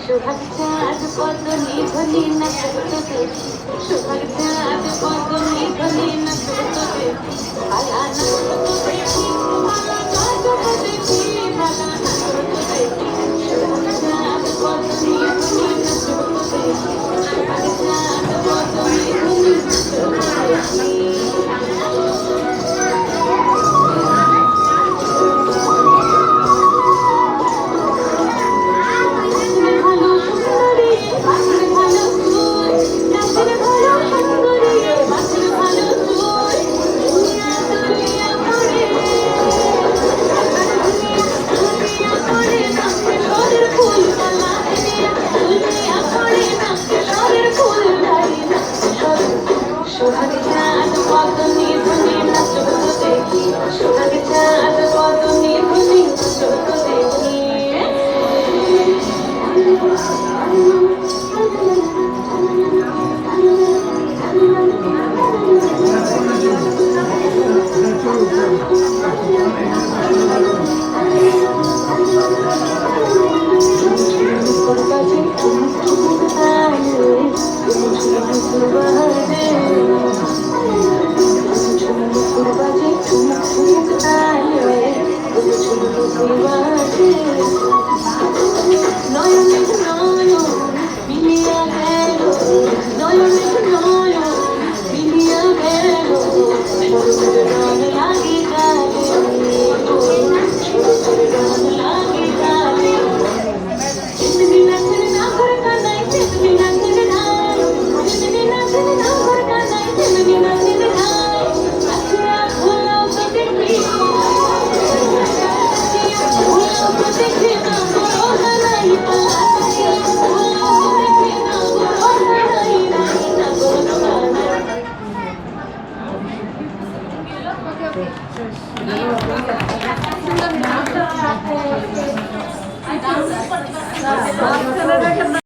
সোহাগ চাঁদ পদনি ধনি না তোতো দেখি সোহাগ চাঁদ পদনি ধনি না তোতো দেখি ভালা না তোতো দেখি ভালা না তোতো দেখি ভালা না তোতো দেখি সোহাগ চাঁদ পদনি ধনি না তোতো দেখি সোহাগ চাঁদ পদনি ধনি না তোতো দেখি সোহাগ চাঁদ পদনি ধনি নাচতো দেখি সোহাগ চাঁদ পদনি ধনি নাচতো দেখি